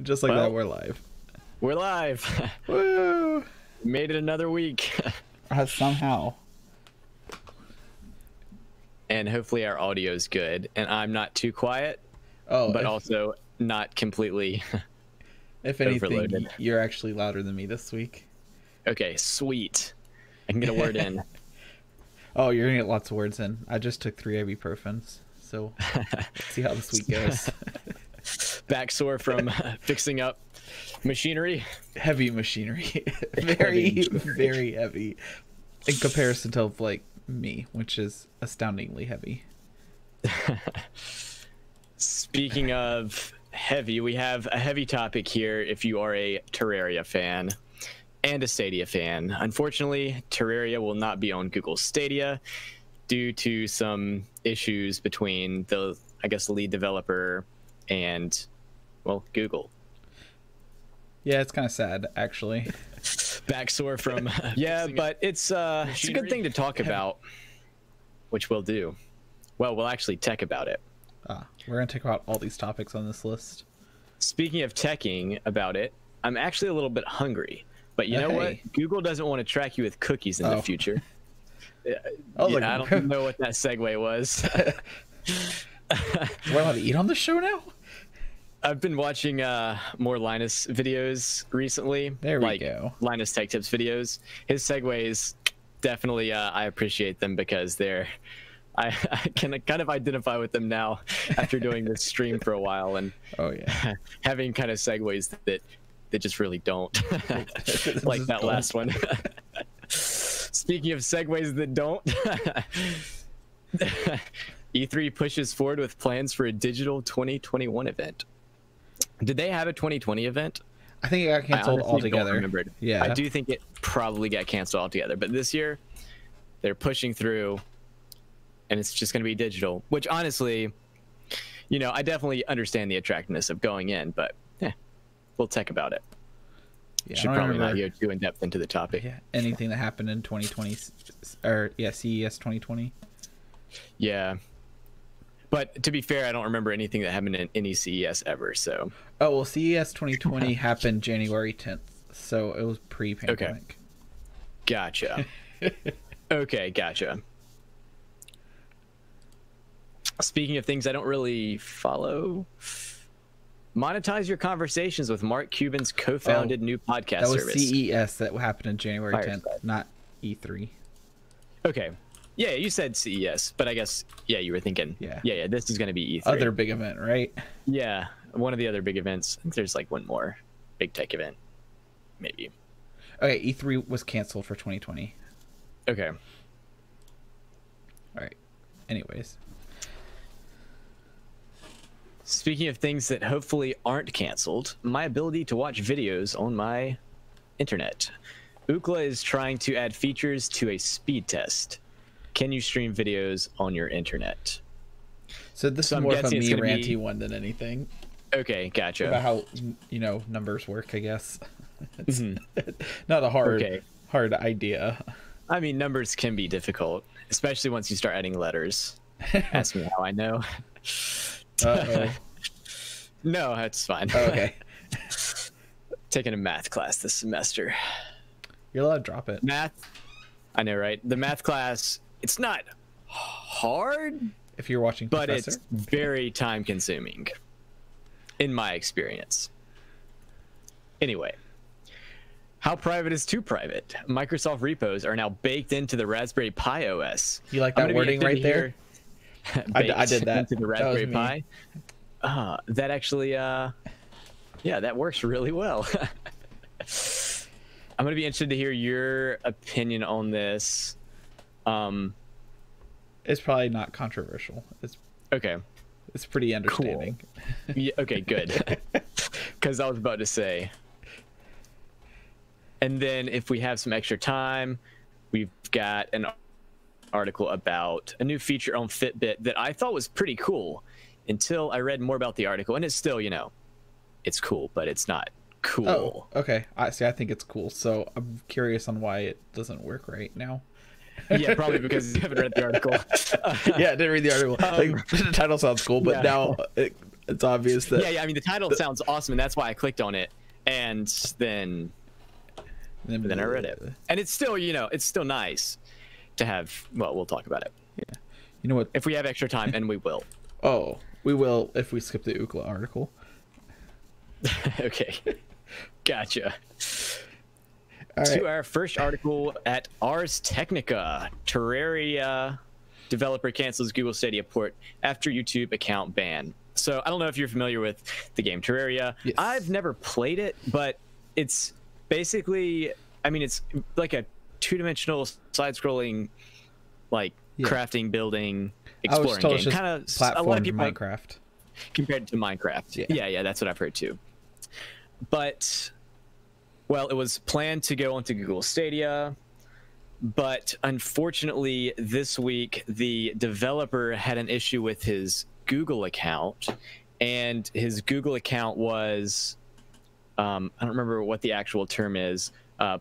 Just like that, we're live. We're live. Woo! Made it another week. Somehow. And hopefully our audio is good. And I'm not too quiet, but also not completely if anything, overloaded. You're actually louder than me this week. Okay, sweet. I can get a word in. Oh, you're gonna get lots of words in. I just took 3 ibuprofens, so let's see how this week goes. Back sore from fixing up machinery. Heavy machinery. Very heavy in comparison to like me, which is astoundingly heavy. Speaking of heavy, we have a heavy topic here if you are a Terraria fan and a Stadia fan. Unfortunately, Terraria will not be on Google Stadia due to some issues between the, I guess, lead developer and, well, Google. Yeah, it's kind of sad, actually. Back sore from yeah, but it's a good thing to talk about, which we'll do. Well, we'll actually tech about it. We're gonna talk about all these topics on this list. Speaking of teching about it, I'm actually a little bit hungry. But you know what? Google doesn't want to track you with cookies in the future. I don't know what that segue was. We're allowed to eat on the show now? I've been watching more Linus videos recently. There we go. Linus Tech Tips videos. His segues, definitely, I appreciate them because I can kind of identify with them now after doing this stream for a while and having kind of segues that just really don't like that last one. Speaking of segues that don't, E3 pushes forward with plans for a digital 2021 event. Did they have a 2020 event? I think it got canceled altogether. Yeah, I do think it probably got canceled altogether. But this year, they're pushing through, and it's just going to be digital. Which honestly, you know, I definitely understand the attractiveness of going in, but we'll tech about it. Yeah, should probably not go too in depth into the topic. Yeah, anything that happened in 2020, or CES 2020. Yeah. But to be fair, I don't remember anything that happened in any CES ever, so. Oh, well, CES 2020 happened January 10th, so it was pre-pandemic. Okay. Gotcha. Okay, gotcha. Speaking of things I don't really follow, monetize your conversations with Mark Cuban's co-founded new podcast service. That was CES that happened in January 10th, not E3. Okay. Yeah, you said CES, but I guess, yeah, you were thinking, yeah, this is going to be E3. Other big event, right? Yeah, one of the other big events. I think there's like one more big tech event, maybe. Okay, E3 was canceled for 2020. Okay. All right. Anyways. Speaking of things that hopefully aren't canceled, my ability to watch videos on my internet. Ookla is trying to add features to a speed test. Can you stream videos on your internet? So this is more of a me ranty one than anything. Okay, gotcha. About how, you know, numbers work, I guess. It's not a hard idea. I mean, numbers can be difficult, especially once you start adding letters. Ask me how I know. Uh-oh. No, that's fine. Okay. Taking a math class this semester. You're allowed to drop it. Math? I know, right? The math class, it's not hard if you're watching but Professor. It's very time consuming in my experience. Anyway, how private is too private? Microsoft repos are now baked into the Raspberry Pi OS. You like that wording right there? I did that. Into the Raspberry Pi. That actually, yeah, that works really well. I'm going to be interested to hear your opinion on this. It's probably not controversial. It's okay. It's pretty understanding. Cool. Yeah, okay, good. Because I was about to say. And then if we have some extra time, we've got an article about a new feature on Fitbit that I thought was pretty cool until I read more about the article. And it's still, you know, it's cool, but it's not cool. Oh, okay. I think it's cool. So I'm curious on why it doesn't work right now. Yeah, probably because you haven't read the article. Yeah, I didn't read the article. Like, the title sounds cool, but now it's obvious that yeah. I mean, the title sounds awesome, and that's why I clicked on it, and then I read it, and it's still, you know, it's still nice to have. Well, we'll talk about it. Yeah, you know what? If we have extra time, and we will. Oh, we will if we skip the Ookla article. Okay, gotcha. All right. To our first article at Ars Technica, Terraria developer cancels Google Stadia port after YouTube account ban. So I don't know if you're familiar with the game Terraria. Yes. I've never played it, but it's basically, I mean, it's like a two-dimensional side-scrolling, like crafting, building, exploring game. Kind of a lot of people Minecraft compared to Minecraft. Yeah, that's what I've heard too. But well, it was planned to go onto Google Stadia, but unfortunately this week the developer had an issue with his Google account, and his Google account was I don't remember what the actual term is,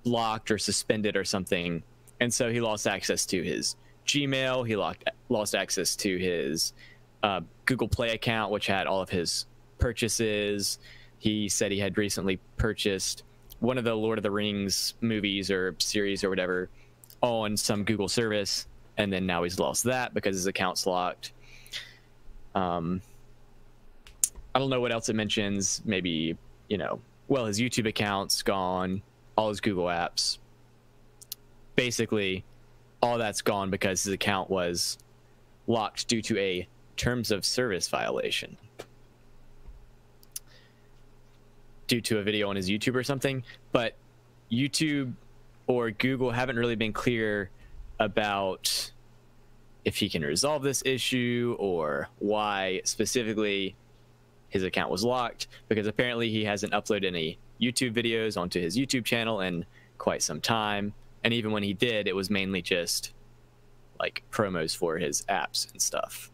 blocked or suspended or something, and so he lost access to his Gmail. He lost access to his Google Play account, which had all of his purchases. He said he had recently purchased one of the Lord of the Rings movies or series or whatever on some Google service, and then now he's lost that because his account's locked. I don't know what else it mentions. Maybe, you know, well, his YouTube account's gone, all his Google apps. Basically, all that's gone because his account was locked due to a terms of service violation. Due to a video on his YouTube or something, but YouTube or Google haven't really been clear about if he can resolve this issue or why specifically his account was locked, because apparently he hasn't uploaded any YouTube videos onto his YouTube channel in quite some time, and even when he did, it was mainly just like promos for his apps and stuff,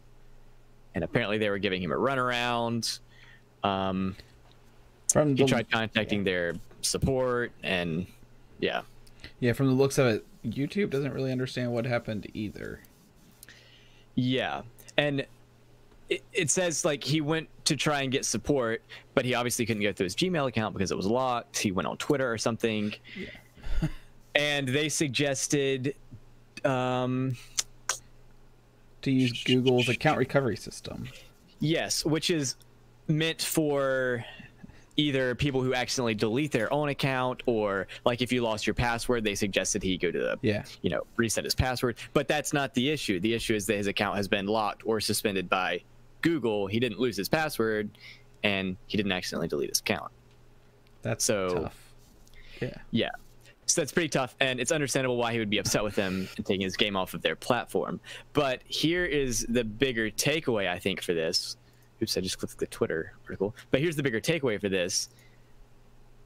and apparently they were giving him a runaround. He tried contacting their support, and yeah, from the looks of it, YouTube doesn't really understand what happened either. Yeah, and it says like he went to try and get support, but he obviously couldn't go through his Gmail account because it was locked. He went on Twitter or something, and they suggested to use Google's account recovery system. Yes, which is meant for either people who accidentally delete their own account, or like if you lost your password, they suggested he go to the you know, reset his password. But that's not the issue. The issue is that his account has been locked or suspended by Google. He didn't lose his password, and he didn't accidentally delete his account. That's tough. Yeah, so that's pretty tough, and it's understandable why he would be upset with them and taking his game off of their platform. But here is the bigger takeaway, I think, for this. Oops, I just clicked the Twitter article. But here's the bigger takeaway for this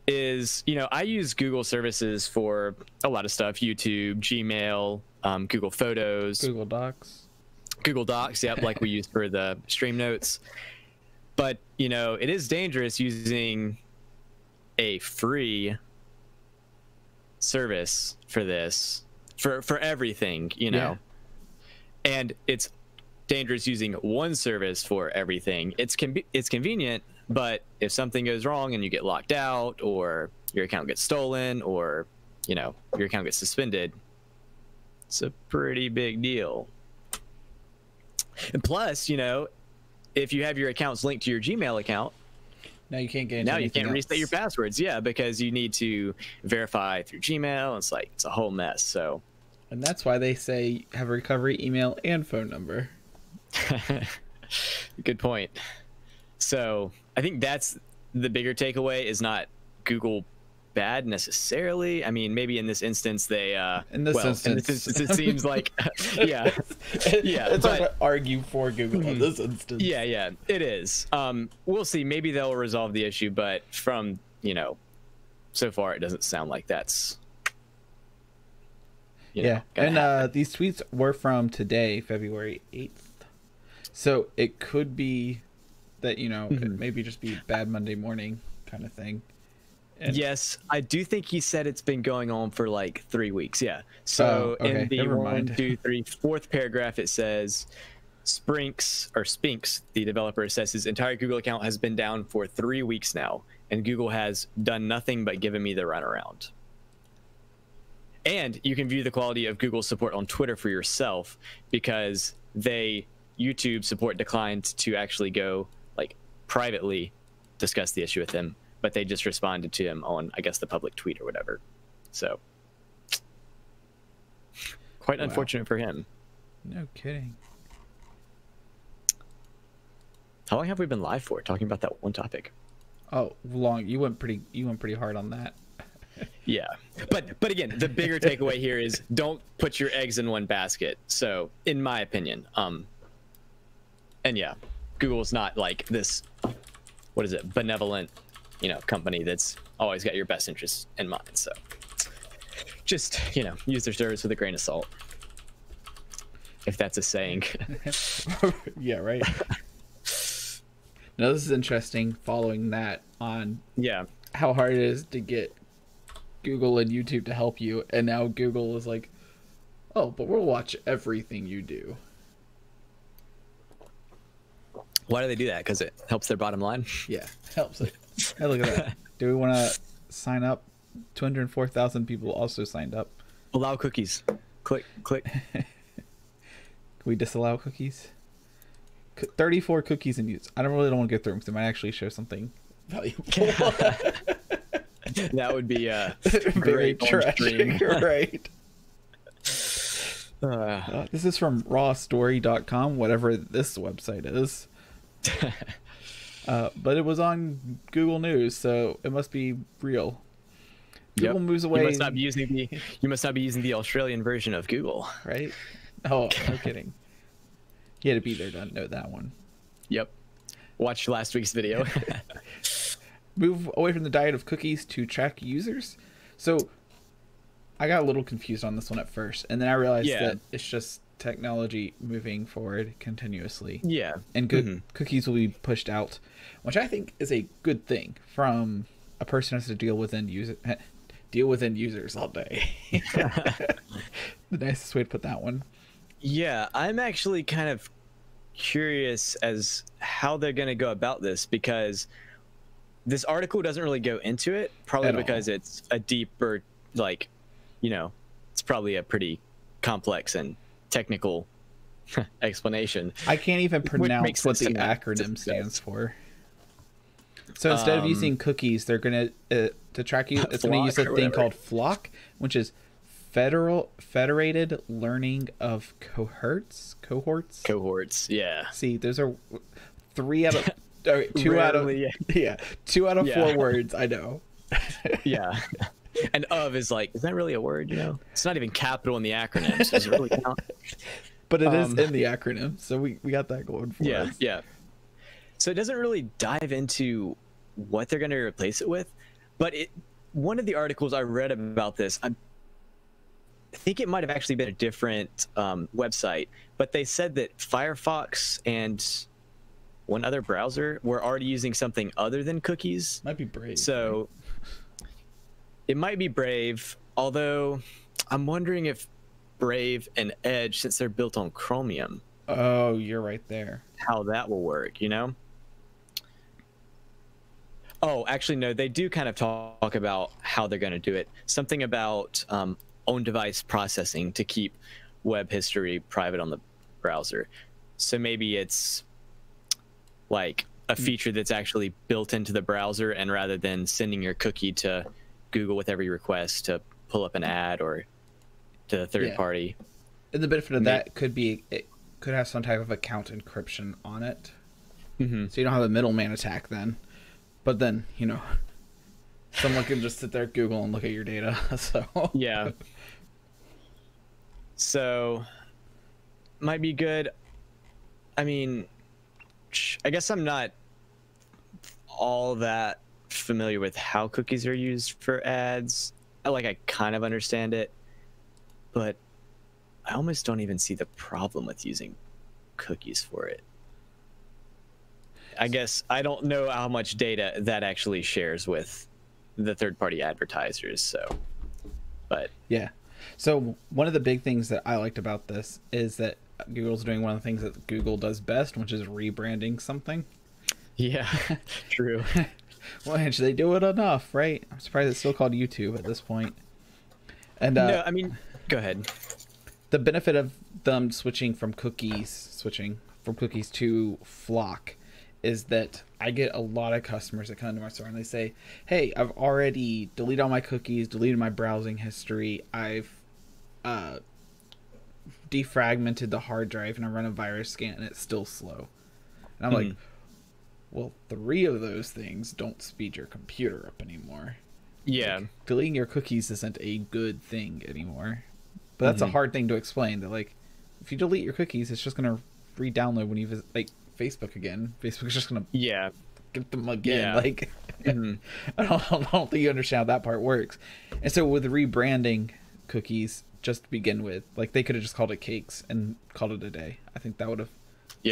is, you know, I use Google services for a lot of stuff: YouTube, Gmail, Google Photos, Google Docs, yep, like we use for the stream notes. But, you know, it is dangerous using a free service for this, for everything, you know. And it's dangerous using one service for everything. It's convenient, but if something goes wrong and you get locked out, or your account gets stolen, or, you know, your account gets suspended, it's a pretty big deal. And plus, you know, if you have your accounts linked to your Gmail account, now you can't get now you can't reset your passwords. Yeah, because you need to verify through Gmail. It's like, it's a whole mess. So, and that's why they say have a recovery email and phone number. Good point. So I think that's the bigger takeaway, is not Google bad necessarily. I mean, maybe in this instance they in this instance it seems like it's hard to argue for Google in this instance. Yeah, it is. We'll see. Maybe they'll resolve the issue, but from, you know, so far it doesn't sound like that's and these tweets were from today, February 8th. So it could be that, you know, it maybe just be bad Monday morning kind of thing. And yes, I do think he said it's been going on for like 3 weeks. Yeah. So in the 4th paragraph, it says Spinks, the developer, says his entire Google account has been down for 3 weeks now, and Google has done nothing but given me the runaround. And you can view the quality of Google's support on Twitter for yourself, because YouTube support declined to actually go like privately discuss the issue with him, but they just responded to him on, I guess, the public tweet or whatever. So quite unfortunate for him. No kidding. How long have we been live for, talking about that one topic? Oh, long. You went pretty hard on that. Yeah, but again, the bigger takeaway here is don't put your eggs in one basket. So, in my opinion, and yeah, Google's not like this, what is it, benevolent, company that's always got your best interests in mind. So, just use their service with a grain of salt, if that's a saying. Yeah, right. Now, this is interesting. Following that on, how hard it is to get Google and YouTube to help you, and now Google is like, oh, but we'll watch everything you do. Why do they do that? Because it helps their bottom line? Yeah, helps it. Hey, look at that. Do we want to sign up? 204,000 people also signed up. Allow cookies. Click. Can we disallow cookies? 34 cookies in use. I really don't want to go through them because it might actually show something valuable. That would be very tragic, right? This is from rawstory.com, whatever this website is. But it was on Google News, so it must be real. Google moves away. You must not be using the Australian version of Google, right? Oh, no kidding. You had to be there to know that one. Yep. Watch last week's video. Move away from the diet of cookies to track users. So I got a little confused on this one at first, and then I realized that it's just technology moving forward continuously. Yeah. And cookies will be pushed out, which I think is a good thing from a person who has to deal with end users all day. The nicest way to put that one. Yeah, I'm actually kind of curious as how they're going to go about this, because this article doesn't really go into it, probably because it's a deeper, it's probably a pretty complex and technical explanation. I can't even pronounce what the acronym stands for. So instead of using cookies, they're going to track you, it's going to use a thing called FLOC, which is Federated Learning of Cohorts. Yeah. See, those are 2 out of 4 words. I know. Yeah. And is that really a word? It's not even capital in the acronym. So does it really count? But it is in the acronym, so we got that going for us. Yeah. So it doesn't really dive into what they're going to replace it with, but one of the articles I read about this, I think it might have actually been a different website, but they said that Firefox and one other browser were already using something other than cookies. Might be Brave. So it might be Brave, although I'm wondering if Brave and Edge, since they're built on Chromium. Oh, you're right there. How that will work, Oh, actually, no, they do kind of talk about how they're going to do it. Something about on-device processing to keep web history private on the browser. So maybe it's like a feature that's actually built into the browser, and rather than sending your cookie to Google with every request to pull up an ad or to the third party. And the benefit of that could be it could have some type of account encryption on it. So you don't have a middleman attack then. But then, someone can just sit there at Google and look at your data. So yeah. So might be good. I mean, I guess I'm not all that familiar with how cookies are used for ads. I kind of understand it, but I almost don't even see the problem with using cookies for it. I guess I don't know how much data that actually shares with the third-party advertisers. So, but yeah. So one of the big things that I liked about this is that Google's doing one of the things that Google does best, which is rebranding something. Yeah, true. Well, they do it enough, right? I'm surprised it's still called YouTube at this point. And no, I mean, go ahead. The benefit of them switching from cookies to Flock is that I get a lot of customers that come to my store and they say, hey, I've already deleted all my cookies, deleted my browsing history, I've defragmented the hard drive, and I run a virus scan and it's still slow. And I'm like, well, 3 of those things don't speed your computer up anymore. Yeah. Like, deleting your cookies isn't a good thing anymore. But that's a hard thing to explain, that like if you delete your cookies, it's just gonna re-download when you visit like Facebook again. Facebook's just gonna get them again. Yeah. Like I don't think you understand how that part works. And so with rebranding cookies, just to begin with, like they could have just called it cakes and called it a day. I think that would have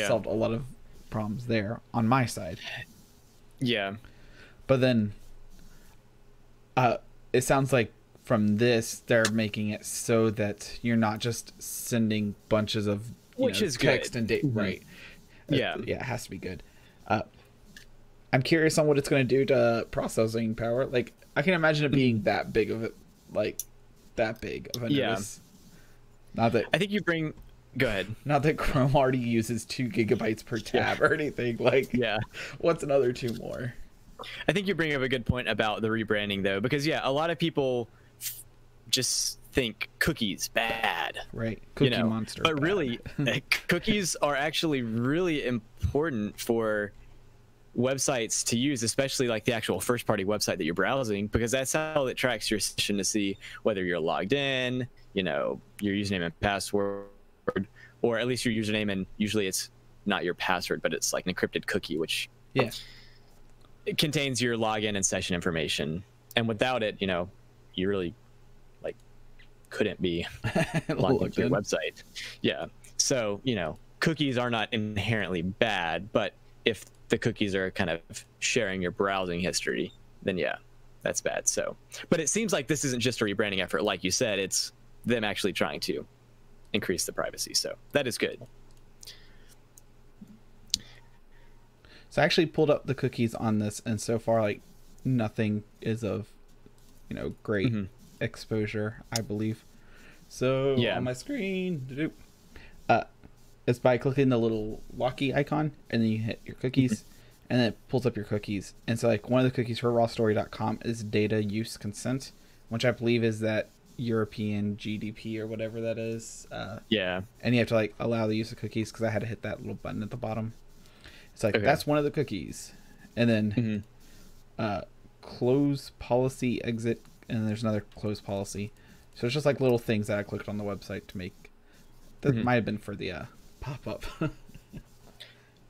solved a lot of problems there on my side. Yeah. But then it sounds like from this they're making it so that you're not just sending bunches of text good. And date, right? Yeah. It has to be good. I'm curious on what it's going to do to processing power. Like I can imagine it being that big of it, like that big of a notice. Not that I think you bring. Go ahead. Not that Chrome already uses 2 gigabytes per tab or anything. Like, what's another 2 more? I think you bring up a good point about the rebranding, though, because a lot of people just think cookies bad, right? Cookie monster, but bad. Really, cookies are actually really important for websites to use, especially like the actual first-party website that you're browsing, because that's how it tracks your session to see whether you're logged in, your username and password, or at least your username, and usually it's not your password, but it's like an encrypted cookie, which it contains your login and session information. And without it, you really couldn't be logged into your website. Yeah. So, cookies are not inherently bad, but if the cookies are kind of sharing your browsing history, then that's bad. So, but it seems like this isn't just a rebranding effort. Like you said, it's them actually trying to increase the privacy. So that is good. So I actually pulled up the cookies on this, and so far, like, nothing is of, great exposure, I believe. So on my screen, it's by clicking the little walkie icon, and then you hit your cookies, and then it pulls up your cookies. And so, like, one of the cookies for rawstory.com is data use consent, which I believe is that European GDP or whatever that is. And you have to like allow the use of cookies, because I had to hit that little button at the bottom. It's like that's one of the cookies, and then close policy exit, and there's another close policy. So it's just like little things that I clicked on the website to make. That might have been for the pop-up.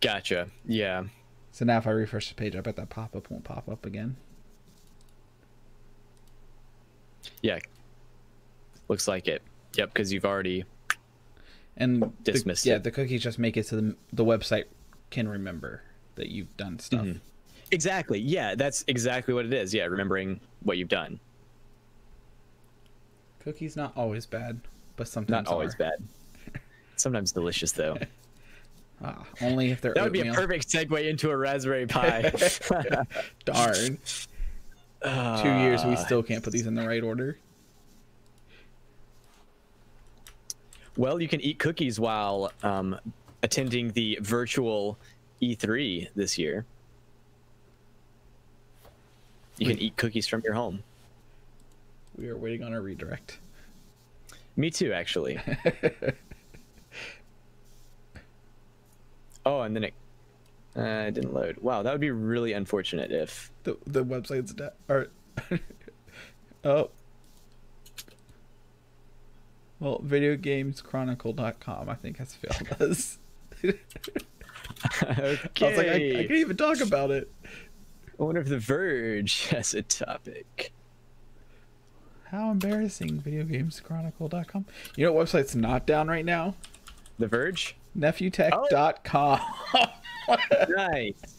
Gotcha. Yeah. So now if I refresh the page, I bet that pop-up won't pop up again. Yeah. Looks like it. Yep, because you've already dismissed it. The cookies just make it so the website can remember that you've done stuff. Exactly. Yeah, that's exactly what it is. Yeah, remembering what you've done. Cookies not always bad, but sometimes not always bad. Sometimes delicious, though. Only if they're that would oatmeal. be a perfect segue into a Raspberry Pi. Darn. 2 years, we still can't put these in the right order. Well, you can eat cookies while attending the virtual E3 this year. You can eat cookies from your home. We are waiting on a redirect. Me too, actually. Oh, and then it didn't load. Wow, that would be really unfortunate if the website's down. Or oh. Well, videogameschronicle.com I think has failed us. Okay. I was like, I can't even talk about it. I wonder if The Verge has a topic. How embarrassing, videogameschronicle.com. You know what website's not down right now? The Verge? Nephewtech.com. Oh. Nice.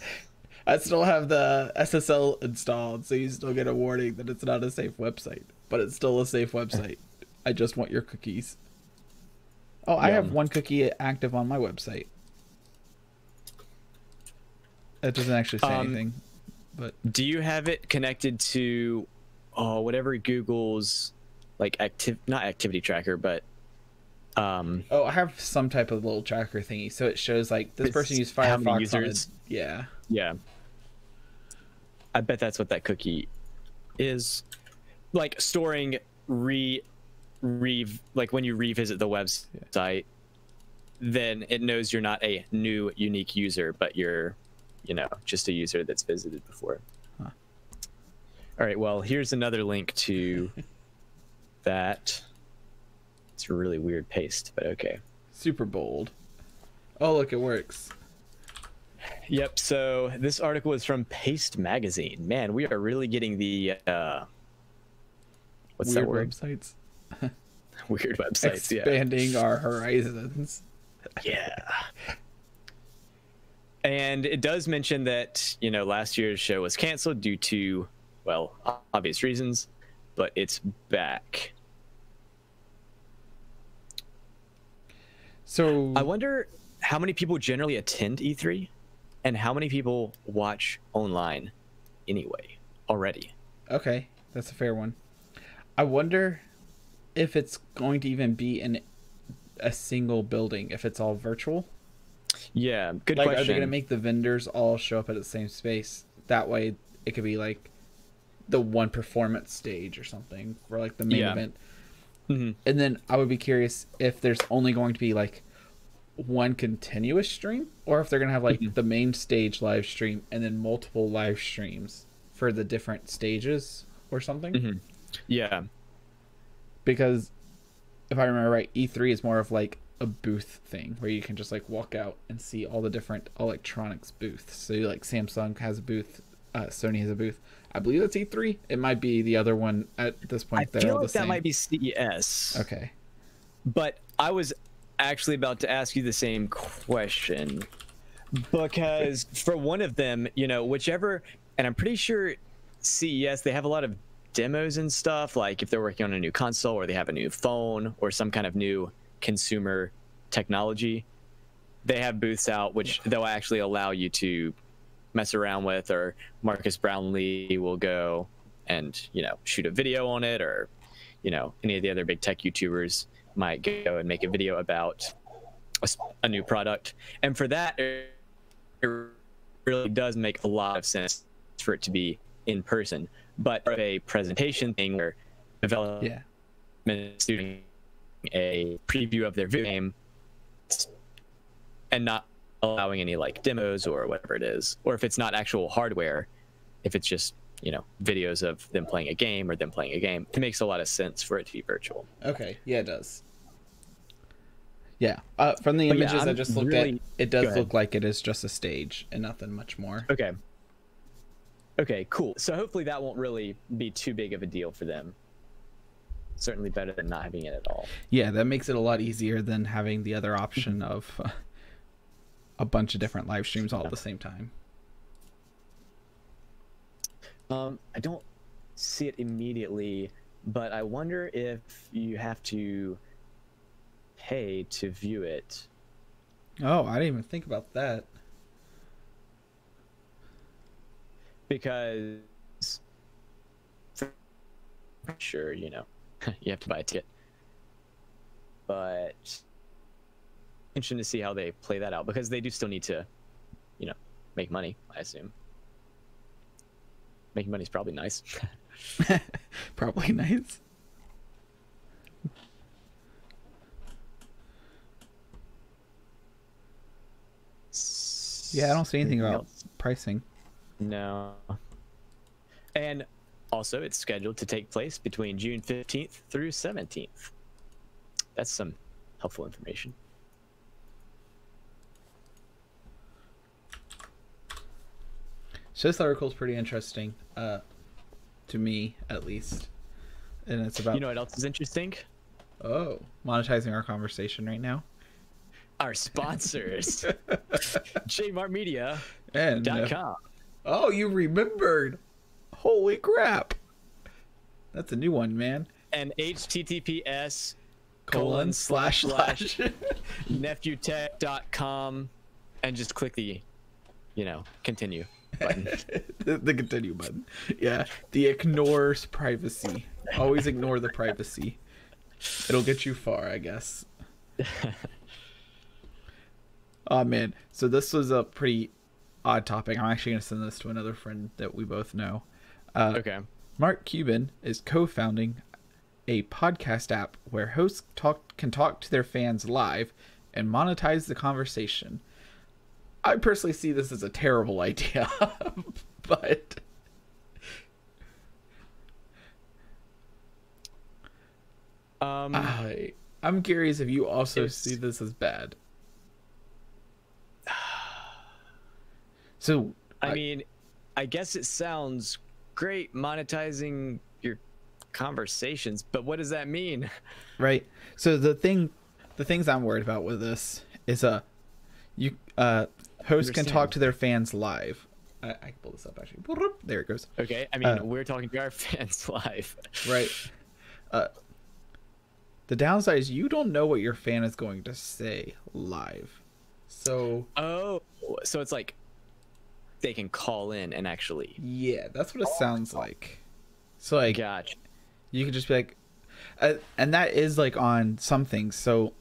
I still have the SSL installed, so you still get a warning that it's not a safe website. But it's still a safe website. I just want your cookies. Oh, I have one cookie active on my website. It doesn't actually say anything. But do you have it connected to whatever Google's like not activity tracker, but I have some type of little tracker thingy, so it shows like this person used Firefox. How many users? Yeah. I bet that's what that cookie is, like storing like when you revisit the website, then it knows you're not a new unique user, but you're, just a user that's visited before. Huh. All right, well, here's another link to that. It's a really weird paste, but okay. Super bold. Oh, look, it works. Yep, so this article is from Paste Magazine. Man, we are really getting the what's weird that word? Websites. Weird websites, expanding our horizons. Yeah. And it does mention that, last year's show was canceled due to, well, obvious reasons, but it's back. So I wonder how many people generally attend E3 and how many people watch online anyway already. Okay, that's a fair one. I wonder if it's going to even be in a single building, if it's all virtual. Yeah, good question. Are they going to make the vendors all show up at the same space? That way it could be like the one performance stage or something for like the main event. Mm-hmm. And then I would be curious if there's only going to be like one continuous stream, or if they're going to have like the main stage live stream and then multiple live streams for the different stages or something. Mm-hmm. Yeah. Because if I remember right, E3 is more of like a booth thing where you can just like walk out and see all the different electronics booths. So like Samsung has a booth, Sony has a booth. I believe that's E3. It might be the other one at this point. I feel like that might be CES. Okay. But I was actually about to ask you the same question, because for one of them, whichever, and I'm pretty sure CES, they have a lot of demos and stuff, like if they're working on a new console or they have a new phone or some kind of new consumer technology, they have booths out which they'll actually allow you to mess around with, or Marcus Brownlee will go and shoot a video on it, or any of the other big tech YouTubers might go and make a video about a new product. And for that, it really does make a lot of sense for it to be in person. But for a presentation thing where development is doing a preview of their video game and not allowing any like demos or whatever it is, or if it's not actual hardware, if it's just videos of them playing a game or them playing a game, it makes a lot of sense for it to be virtual. Okay, yeah, it does. Yeah, from the images I just looked at, it does look like it is just a stage and nothing much more. Okay, cool. So hopefully that won't really be too big of a deal for them. Certainly better than not having it at all. Yeah, that makes it a lot easier than having the other option of a bunch of different live streams all at the same time. I don't see it immediately, but I wonder if you have to pay to view it. Oh, I didn't even think about that. Because sure, you have to buy a ticket. But interesting to see how they play that out, because they do still need to, make money, I assume. Making money is probably nice. Probably nice. Yeah, I don't see anything about pricing. No. And also, it's scheduled to take place between June 15th through 17th. That's some helpful information. So this article is pretty interesting, to me at least, and it's about. You know what else is interesting? Oh, monetizing our conversation right now. Our sponsors, jmartmedia.com. And oh, you remembered! Holy crap! That's a new one, man. And https nephewtech.com and just click the, continue button. The continue button. Yeah. The ignores privacy. Always ignore the privacy. It'll get you far, I guess. Oh man. So this was a pretty odd topic. I'm actually gonna send this to another friend that we both know. Okay. Mark Cuban is co-founding a podcast app where hosts can talk to their fans live and monetize the conversation. I personally see this as a terrible idea, but I'm curious if you also see this as bad. So I mean, I guess it sounds great monetizing your conversations, but what does that mean? Right. So the things I'm worried about with this is hosts can talk to their fans live. I can pull this up actually. There it goes. Okay. I mean, we're talking to our fans live. Right. The downside is you don't know what your fan is going to say live. So so it's like they can call in and actually. Yeah, that's what it sounds like. So like, gotcha. You could just be like, and that is like on some things. So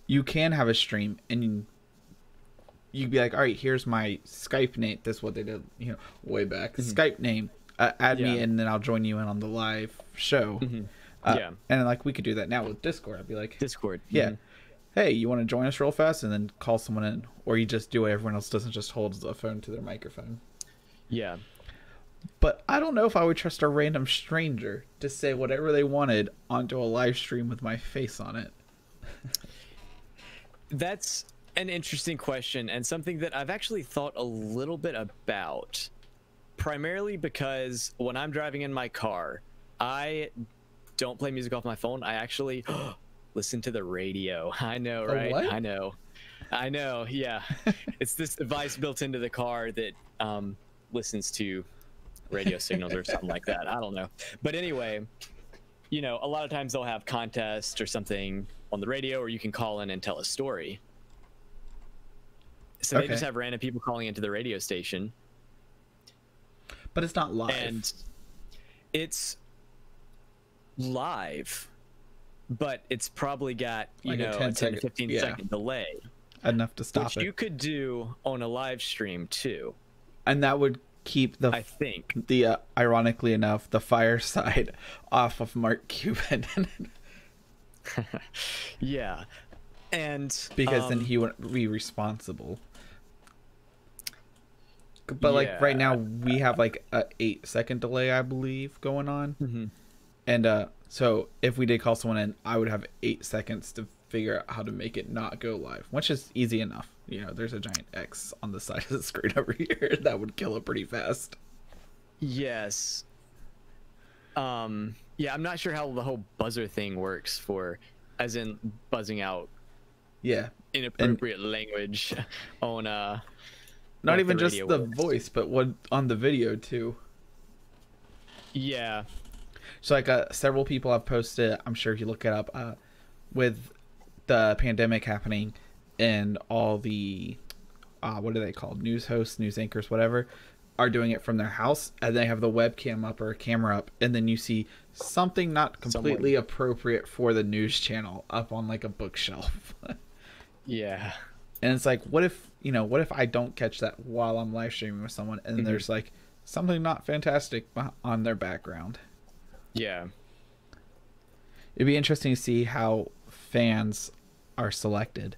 you can have a stream and you'd be like, all right, here's my Skype name. This is what they did, way back. Mm-hmm. Skype name, add me and then I'll join you in on the live show. Mm-hmm. And like we could do that now with Discord. I'd be like, Discord. Yeah. Mm-hmm. Hey, you want to join us real fast? And then call someone in. Or you just do what everyone else does and just hold the phone to their microphone. Yeah. But I don't know if I would trust a random stranger to say whatever they wanted onto a live stream with my face on it. That's an interesting question and something that I've actually thought a little bit about. Primarily because when I'm driving in my car, I don't play music off my phone. I actually listen to the radio. I know, right? What? I know. Yeah. It's this device built into the car that listens to radio signals or something like that. I don't know. But anyway, a lot of times they'll have contests or something on the radio, or you can call in and tell a story. So they just have random people calling into the radio station. But it's not live. And it's live, but it's probably got a 10 to 15 second delay, enough to stop which it. You could do on a live stream too, and that would keep the ironically enough the fireside off of Mark Cuban. Yeah, and because then he wouldn't be responsible. But like right now we have like a 8-second delay, I believe, going on. Mm-hmm. And so if we did call someone in, I would have 8 seconds to figure out how to make it not go live, which is easy enough. There's a giant X on the side of the screen over here that would kill it pretty fast. Yes. Yeah, I'm not sure how the whole buzzer thing works as in buzzing out. Yeah. Inappropriate language on not even just the voice, but what on the video too. Yeah. So like several people have posted, I'm sure if you look it up, with the pandemic happening and all the what are they called, news hosts, news anchors, whatever, are doing it from their house, and they have the webcam up or a camera up, and then you see something not completely appropriate for the news channel up on like a bookshelf. Yeah. And it's like, what if I don't catch that while I'm live streaming with someone, and there's like something not fantastic on their background. Yeah. It'd be interesting to see how fans are selected.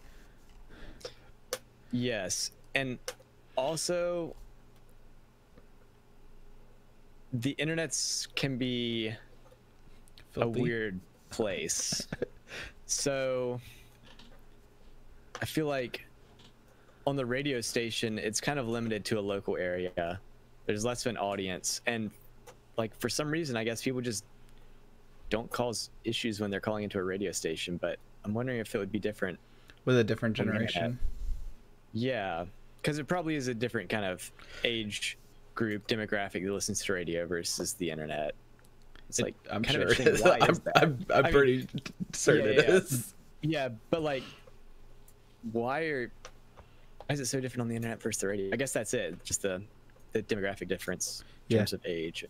Yes. And also, the internets can be filthy. A weird place. So I feel like on the radio station, it's kind of limited to a local area. There's less of an audience. And like, for some reason, I guess people just don't cause issues when they're calling into a radio station. But I'm wondering if it would be different with a different generation. Yeah, because it probably is a different kind of age group demographic that listens to radio versus the internet. It's like I'm kind sure of it is. why is that? I'm pretty certain it is. Yeah, but like, why is it so different on the internet versus the radio? I guess that's it. Just the demographic difference in terms of age.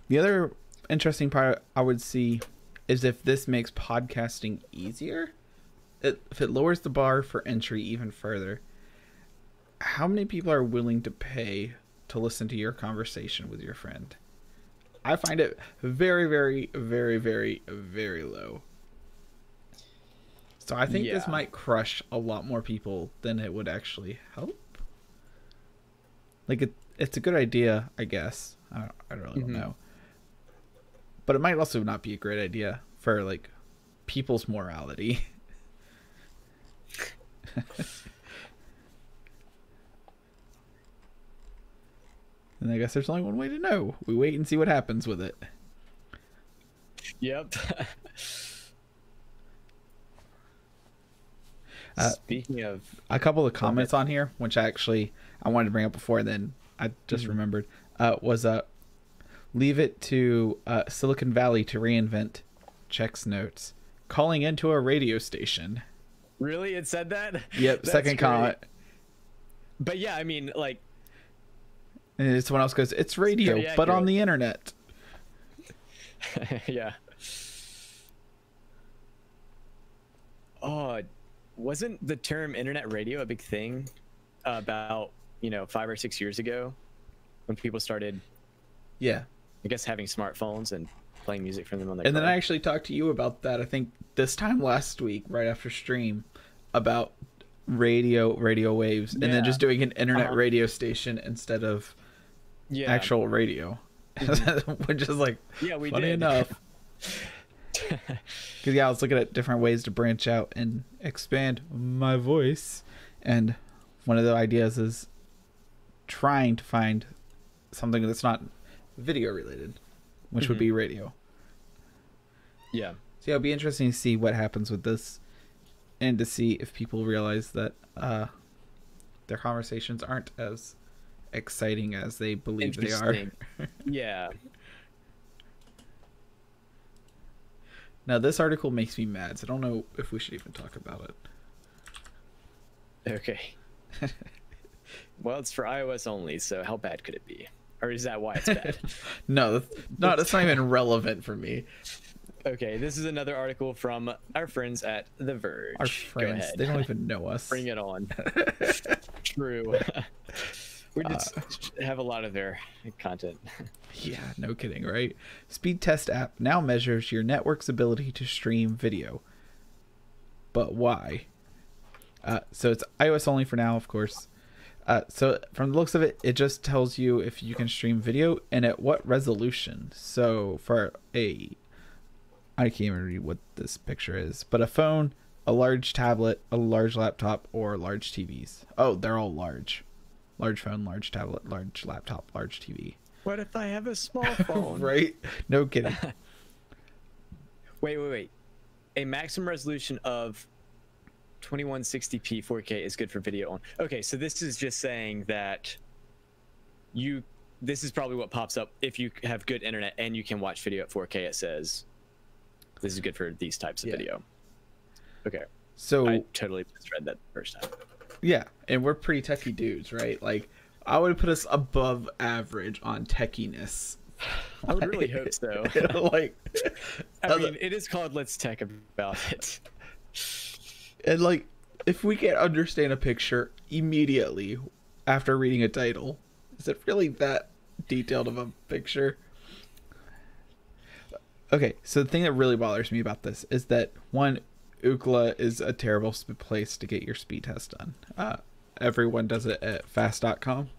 The other interesting part I would see is if this makes podcasting easier. If it lowers the bar for entry even further, how many people are willing to pay to listen to your conversation with your friend? I find it very, very, very, very, very low. So I think this might crush a lot more people than it would actually help. Like, it's a good idea, I guess. I really don't know. But it might also not be a great idea for, like, people's morality. And I guess there's only one way to know. We wait and see what happens with it. Yep. Speaking of a couple of comments on here, which I wanted to bring up before, and then I just remembered, was leave it to Silicon Valley to reinvent checks notes, calling into a radio station. Really? It said that? Yep. That's second comment. But yeah, I mean, like, and someone else goes, it's radio, but on the internet. Yeah. Oh, wasn't the term internet radio a big thing about, 5 or 6 years ago when people started, I guess, having smartphones and playing music from them on their car? Then I actually talked to you about that, I think this time last week, right after stream, about radio waves, and then just doing an internet radio station instead of actual radio. Which is like, we funny did. enough. Because I was looking at different ways to branch out and expand my voice, and one of the ideas is trying to find something that's not video related, which would be radio. Yeah. So it'll be interesting to see what happens with this, and to see if people realize that their conversations aren't as exciting as they believe they are. Yeah. Now this article makes me mad, so I don't know if we should even talk about it. Okay. Well, it's for iOS only, so how bad could it be? Or is that why it's bad? No, that's not even relevant for me. Okay, this is another article from our friends at The Verge. Our friends, they don't even know us. Bring it on. True. We just have a lot of their content. Yeah, no kidding, right? Speed Test app now measures your network's ability to stream video. But why? So it's iOS only for now, of course. So from the looks of it, it just tells you if you can stream video and at what resolution. So for I can't even read what this picture is, but a phone, a large tablet, a large laptop, or large TVs. Oh, they're all large. Large phone, large tablet, large laptop, large TV. What if I have a small phone? Right? No kidding. Wait. A maximum resolution of 2160p 4K is good for video on. Okay, so this is just saying that this is probably what pops up if you have good internet and you can watch video at 4K. It says this is good for these types of video. Okay. So I totally misread that the first time. Yeah, and we're pretty techie dudes, right? Like, I would put us above average on techiness. I would really hope so. Like, I mean, it is called Let's Tech About It. And like, if we can't understand a picture immediately after reading a title, is it really that detailed of a picture? Okay, so the thing that really bothers me about this is that, one, Ookla is a terrible place to get your speed test done. Everyone does it at fast.com.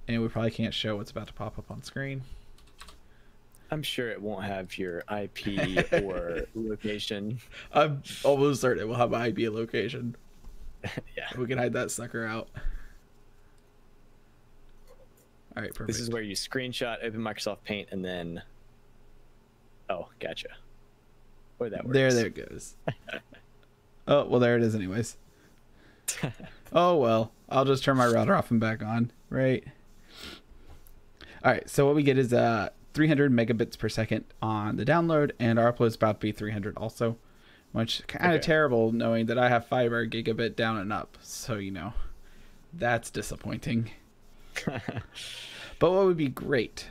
And we probably can't show what's about to pop up on screen. I'm sure it won't have your IP or location. I'm almost certain it will have an IP location. Yeah. We can hide that sucker out. All right, perfect. This is where you screenshot, open Microsoft Paint, and then... Oh, gotcha. Or that works. There it goes. Oh, well, there it is anyways. Oh, well, I'll just turn my router off and back on, right? All right, so what we get is 300 megabits per second on the download, and our upload is about to be 300 also, which kind of terrible knowing that I have fiber gigabit down and up. So, you know, that's disappointing. But what would be great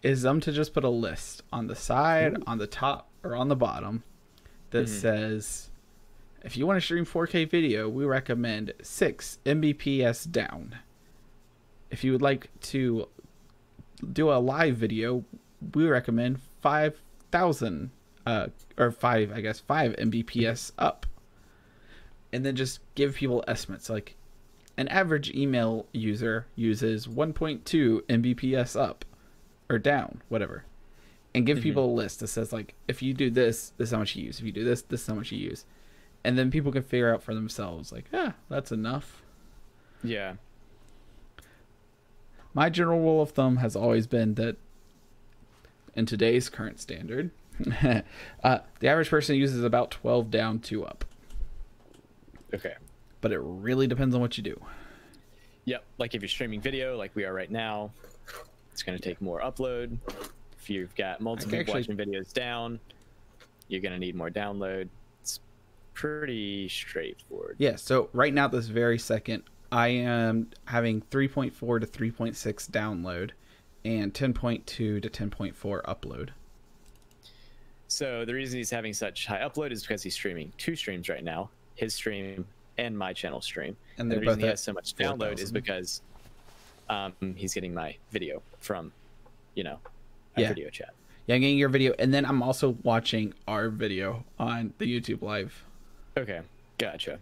is them to just put a list on the side, on the top, or on the bottom that says, if you want to stream 4K video, we recommend 6 Mbps down. If you would like to do a live video, we recommend 5,000 or 5 Mbps up. And then just give people estimates. Like, an average email user uses 1.2 Mbps up or down, whatever. And give people a list that says, like, if you do this, this is how much you use. If you do this, this is how much you use. And then people can figure out for themselves, like, yeah, that's enough. Yeah. My general rule of thumb has always been that in today's current standard, the average person uses about 12 down, 2 up. Okay. But it really depends on what you do. Yep. Like if you're streaming video like we are right now, it's going to take more upload. If you've got multiple people watching videos down, you're going to need more download. It's pretty straightforward. Yeah. So right now, this very second, I am having 3.4 to 3.6 download and 10.2 to 10.4 upload. So the reason he's having such high upload is because he's streaming 2 streams right now, his stream and my channel stream. And the reason he has so much download is because he's getting my video from, you know, a video chat. Yeah, I'm getting your video, and then I'm also watching our video on the YouTube live. Okay, gotcha.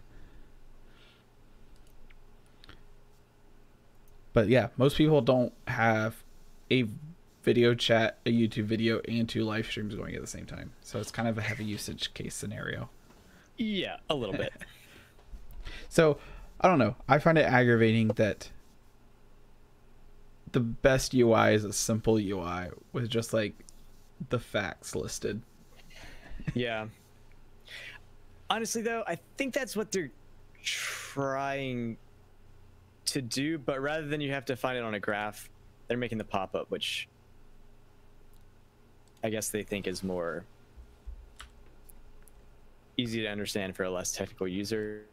But yeah, most people don't have a video chat, a YouTube video, and 2 live streams going at the same time. So it's kind of a heavy usage case scenario. Yeah, a little bit. So, I don't know. I find it aggravating that the best UI is a simple UI with just like the facts listed. Yeah. Honestly, though, I think that's what they're trying to do, but rather than you have to find it on a graph, they're making the pop-up, which I guess they think is more easy to understand for a less technical user.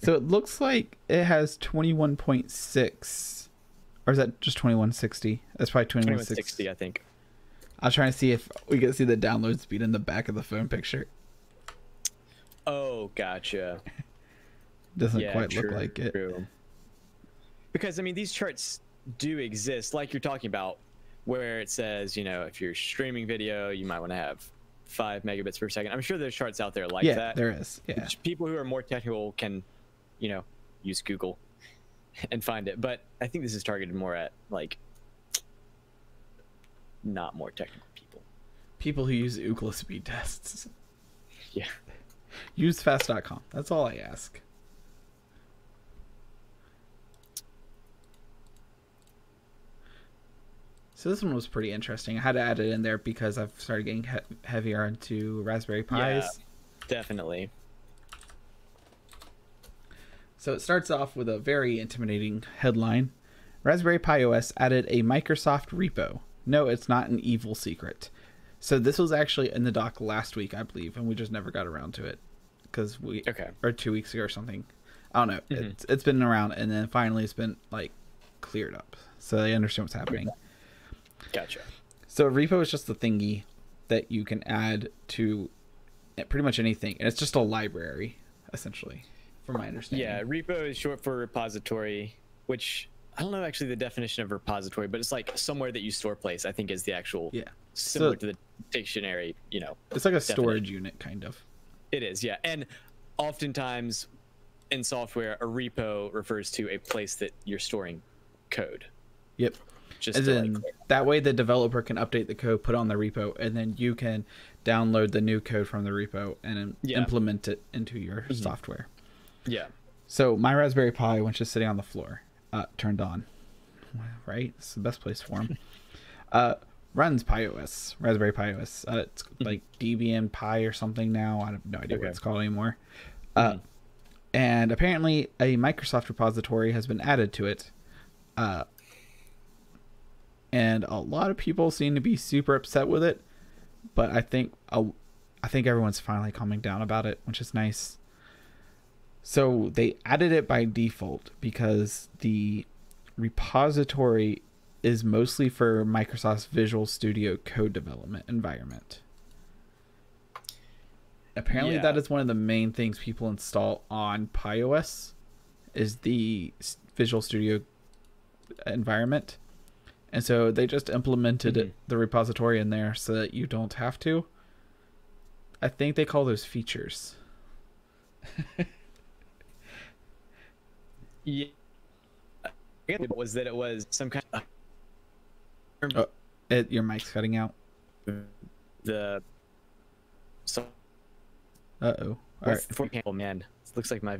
So it looks like it has 21.6, or is that just 2160? That's probably 2160, I think. I was trying to see if we can see the download speed in the back of the phone picture. Oh, gotcha. Doesn't quite look like it. True. Because, I mean, these charts do exist, like you're talking about, where it says, you know, if you're streaming video, you might want to have 5 megabits per second. I'm sure there's charts out there like that. Yeah, there is. Yeah. People who are more technical can, you know, use Google and find it. But I think this is targeted more at, like, not more technical people. People who use Ookla speed tests. Yeah. Use fast.com. That's all I ask. So this one was pretty interesting. I had to add it in there because I've started getting heavier into Raspberry Pis. Yeah, definitely. So it starts off with a very intimidating headline. Raspberry Pi OS added a Microsoft repo. No, it's not an evil secret. So this was actually in the doc last week, I believe, and we just never got around to it because or 2 weeks ago or something. I don't know. It's been around, and then finally it's been like cleared up, so they understand what's happening. Gotcha. So a repo is just the thingy that you can add to pretty much anything, and it's just a library, essentially, from my understanding. Yeah, repo is short for repository, which I don't know actually the definition of repository, but it's like somewhere that you store place, I think is the actual, similar to the dictionary, you know. It's like a storage unit, kind of. It is, yeah. And oftentimes in software, a repo refers to a place that you're storing code. Yep. Just as in, that way the developer can update the code, put on the repo, and then you can download the new code from the repo and implement it into your software. Yeah. So my Raspberry Pi, when just sitting on the floor, turned on, right? It's the best place for them. Runs Pi OS, Raspberry Pi OS. It's like Debian Pi or something now. I have no idea what it's called anymore. And apparently a Microsoft repository has been added to it. and a lot of people seem to be super upset with it. But I think everyone's finally calming down about it, which is nice. So they added it by default because the repository is mostly for Microsoft's Visual Studio Code development environment. Apparently, that is one of the main things people install on PiOS is the Visual Studio environment. And so they just implemented the repository in there so that you don't have to. I think they call those features. Yeah. Was that it was some kind of... Your mic's cutting out. Uh-oh. All right. Oh, man. It looks like my...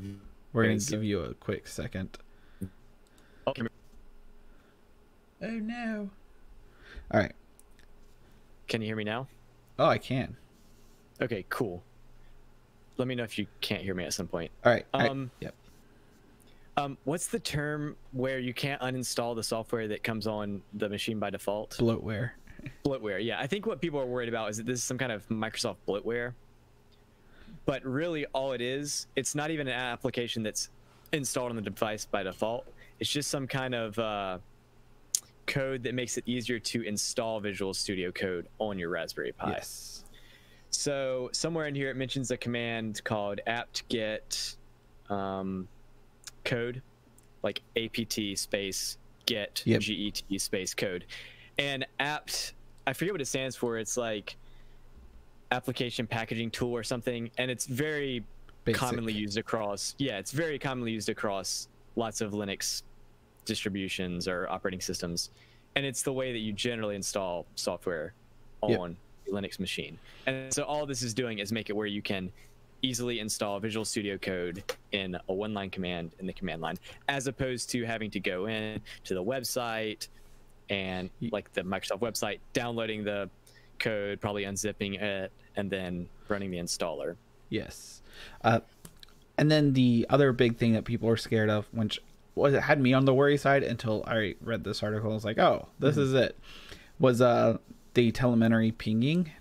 We're going to give you a quick second. Okay. Oh, no. All right. Can you hear me now? Oh, I can. Okay, cool. Let me know if you can't hear me at some point. All right. Yep. What's the term where you can't uninstall the software that comes on the machine by default? Bloatware. Bloatware, yeah. I think what people are worried about is that this is some kind of Microsoft bloatware. But really all it is, it's not even an application that's installed on the device by default. It's just some kind of code that makes it easier to install Visual Studio Code on your Raspberry Pi. Yes. So somewhere in here it mentions a command called apt-get code, like apt space get get space code. And apt, I forget what it stands for. It's like application packaging tool or something, and it's very commonly used across it's very commonly used across lots of Linux distributions or operating systems, and it's the way that you generally install software on a Linux machine. And so all this is doing is make it where you can easily install Visual Studio Code in a one-line command in the command line, as opposed to having to go in to the website and like the Microsoft website, downloading the code, probably unzipping it, and then running the installer. Yes. And then the other big thing that people are scared of, which it had me on the worry side until I read this article. I was like, oh, this is it, was the telemetry pinging,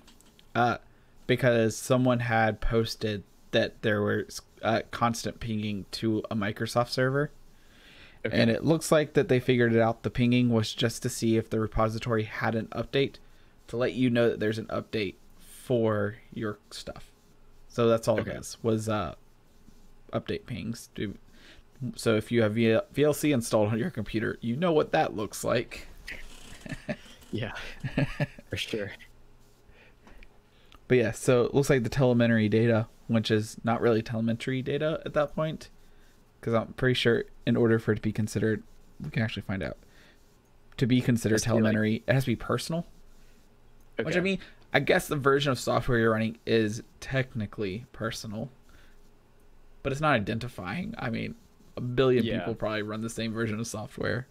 because someone had posted that there was constant pinging to a Microsoft server. Okay. And it looks like that they figured it out. The pinging was just to see if the repository had an update, to let you know that there's an update for your stuff. So that's all it is, was update pings. So if you have VLC installed on your computer, you know what that looks like. Yeah, for sure. But yeah, so it looks like the telemetry data, which is not really telemetry data at that point, because I'm pretty sure in order for it to be considered, we can actually find out, to be considered telemetry, it has to be personal. Okay. Which, I mean, I guess the version of software you're running is technically personal, but it's not identifying. I mean, a billion people probably run the same version of software.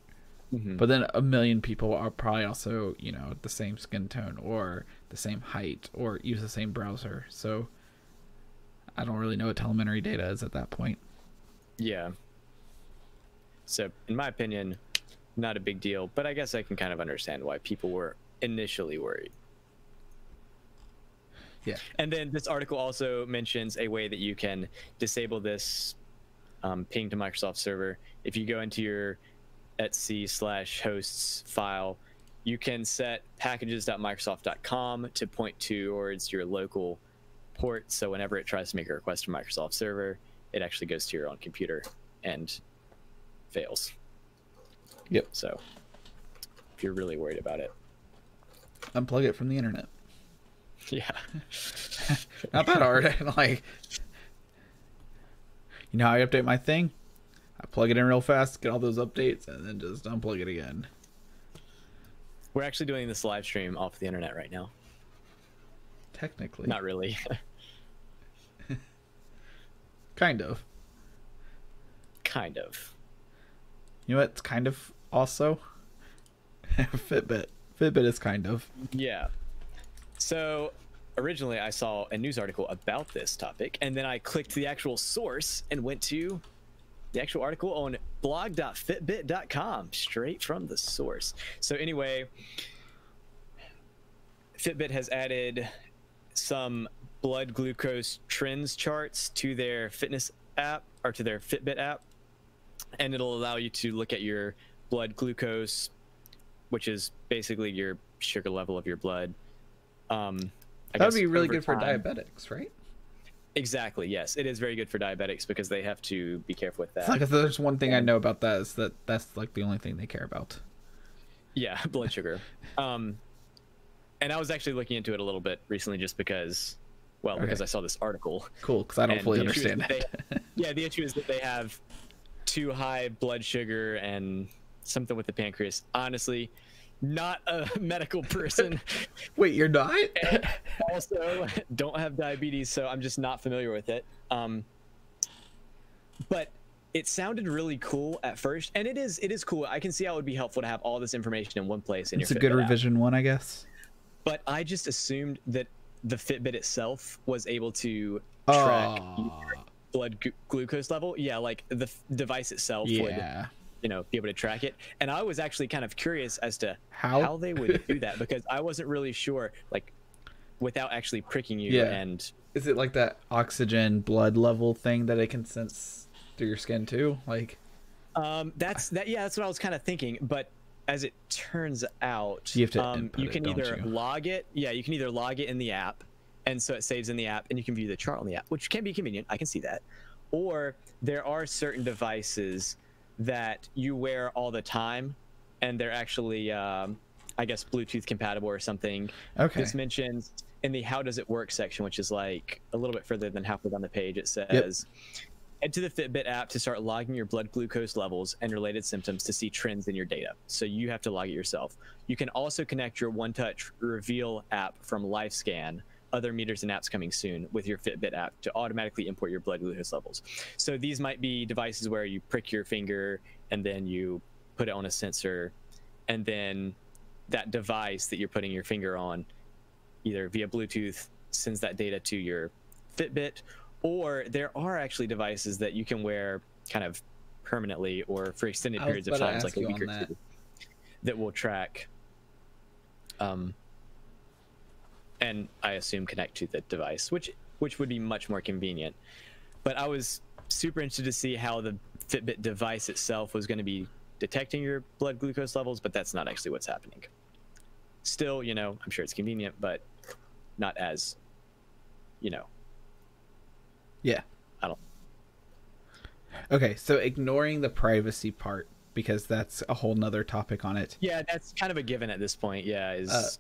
But then a million people are probably also, the same skin tone or the same height or use the same browser. So I don't really know what telemetry data is at that point. Yeah. So in my opinion, not a big deal, but I guess I can kind of understand why people were initially worried. Yeah. And then this article also mentions a way that you can disable this ping to Microsoft server. If you go into your etc/hosts file, you can set packages.microsoft.com to point towards your local port. So whenever it tries to make a request to Microsoft server, it actually goes to your own computer and fails. Yep. So if you're really worried about it, unplug it from the internet. Yeah. Not that hard. Like, how I update my thing? I plug it in real fast, get all those updates, and then just unplug it again. We're actually doing this live stream off the internet right now. Technically. Not really. Kind of. Kind of. You know what's kind of also? Fitbit. Fitbit is kind of. Yeah. So originally I saw a news article about this topic, and then I clicked the actual source and went to the actual article on blog.fitbit.com, straight from the source. So anyway, Fitbit has added some blood glucose trends charts to their fitness app, or to their Fitbit app, and it'll allow you to look at your blood glucose, which is basically your sugar level of your blood. That would be really good for diabetics, right? Exactly, yes. It is very good for diabetics because they have to be careful with that. Like, if there's one thing I know about that, is that's like the only thing they care about. Yeah, blood sugar. And I was actually looking into it a little bit recently just because, well, because I saw this article. Cool, because I don't fully understand it. Yeah, the issue is that they have too high blood sugar and something with the pancreas. Honestly, not a medical person. Wait, you're not? And also don't have diabetes, so I'm just not familiar with it. But it sounded really cool at first, and it is cool. I can see how it would be helpful to have all this information in one place in your Fitbit. It's a good revision one, I guess. But I just assumed that the Fitbit itself was able to track your blood glucose level. Yeah, like the device itself would, you know, be able to track it. And I was actually kind of curious as to how they would do that, because I wasn't really sure, like, without actually pricking you. And is it like that oxygen blood level thing that it can sense through your skin too? Like, that's what I was kind of thinking. But as it turns out, you have to you can either log it. Yeah, you can either log it in the app, and so it saves in the app, and you can view the chart on the app, which can be convenient. I can see that. Or there are certain devices that you wear all the time, and they're actually, I guess, Bluetooth compatible or something. Okay. This mentions in the how does it work section, which is like a little bit further than halfway down the page, it says, head to the Fitbit app to start logging your blood glucose levels and related symptoms to see trends in your data. So you have to log it yourself. You can also connect your One Touch Reveal app from LifeScan, other meters and apps coming soon, with your Fitbit app to automatically import your blood glucose levels. So these might be devices where you prick your finger and then you put it on a sensor, and then that device that you're putting your finger on, either via Bluetooth, sends that data to your Fitbit, or there are actually devices that you can wear kind of permanently or for extended periods of time, like a week or two, that will track and I assume connect to the device, which would be much more convenient. But I was super interested to see how the Fitbit device itself was going to be detecting your blood glucose levels, but that's not actually what's happening. Still, you know, I'm sure it's convenient, but not as, you know. Yeah. I don't. Okay, so ignoring the privacy part, because that's a whole nother topic on it. Yeah, that's kind of a given at this point. Yeah, it's.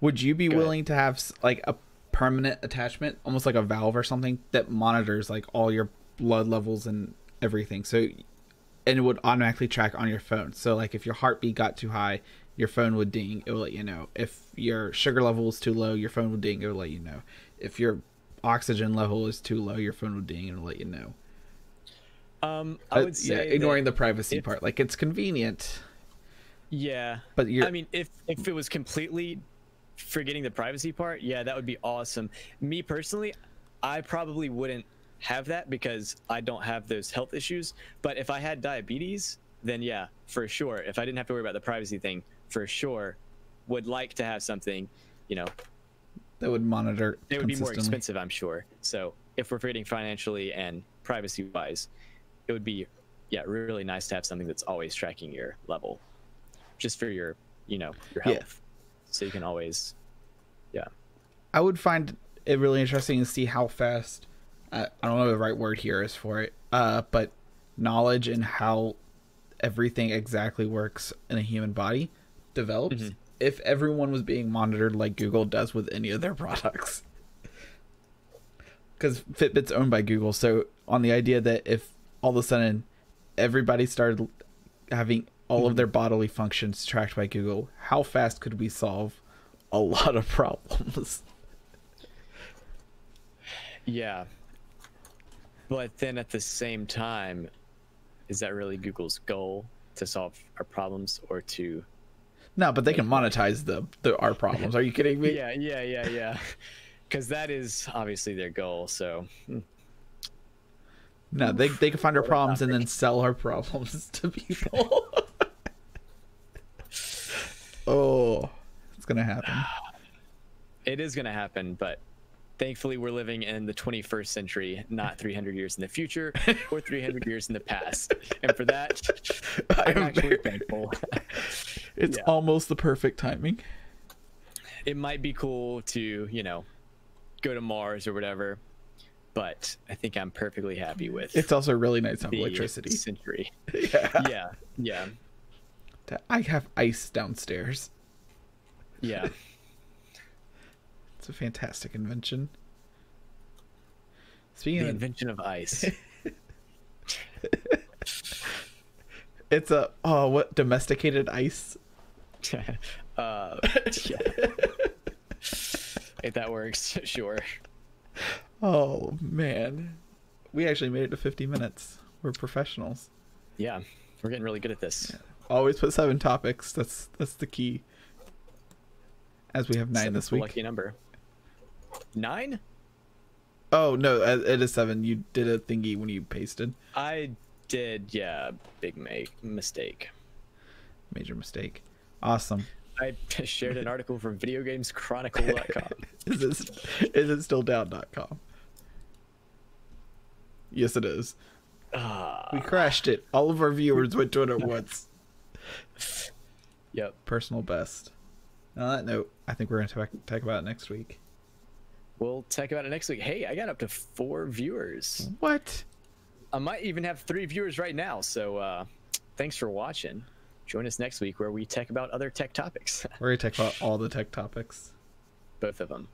Would you be willing to have like a permanent attachment, almost like a valve or something, that monitors like all your blood levels and everything? So, and it would automatically track on your phone. So like if your heartbeat got too high, your phone would ding. It will let you know. If your sugar level is too low, your phone would ding. It will let you know. If your oxygen level is too low, your phone would ding and it'll let you know. I would say ignoring the privacy part, like it's convenient. Yeah, but I mean, if it was completely forgetting the privacy part, yeah, that would be awesome. Me personally, I probably wouldn't have that because I don't have those health issues. But if I had diabetes, then yeah, for sure. If I didn't have to worry about the privacy thing, for sure, would like to have something, you know, that would monitor. It would be more expensive, I'm sure. So if we're forgetting financially and privacy wise, it would be, yeah, really nice to have something that's always tracking your level, just for your, you know, your health. Yeah. So you can always, yeah. I would find it really interesting to see how fast, I don't know the right word here is for it, but knowledge and how everything exactly works in a human body develops if everyone was being monitored like Google does with any of their products. Because Fitbit's owned by Google, so on the idea that if all of a sudden everybody started having all of their bodily functions tracked by Google, how fast could we solve a lot of problems? Yeah. But then at the same time, is that really Google's goal, to solve our problems or to... No, but they can monetize our problems. Are you kidding me? Yeah. Because that is obviously their goal, so... No, they can find our problems and then sell our problems to people. Oh, it's gonna happen. It is gonna happen, but thankfully we're living in the 21st century, not 300 years in the future or 300 years in the past. And for that, I'm actually thankful. It's almost the perfect timing. It might be cool to, you know, go to Mars or whatever, but I think I'm perfectly happy with. It's also really nice to have electricity. Century. Yeah. I have ice downstairs. Yeah. It's a fantastic invention. Speaking of invention of ice. It's a what domesticated ice? Yeah. If that works, sure. Oh man, we actually made it to 50 minutes. We're professionals. Yeah, we're getting really good at this. Yeah. Always put 7 topics. That's the key. As we have 9 this week. Lucky number. 9? Oh no, it is 7. You did a thingy when you pasted. I did, yeah. Big mistake. Major mistake. Awesome. I shared an article from videogameschronicle.com. Is it still down.com? Yes, it is. We crashed it. All of our viewers went to it at once. Yep. Personal best. On that note, I think we're going to talk about it next week. We'll talk about it next week. Hey, I got up to 4 viewers. What? I might even have 3 viewers right now. So thanks for watching. Join us next week where we talk about other tech topics. We're going to talk about all the tech topics. Both of them.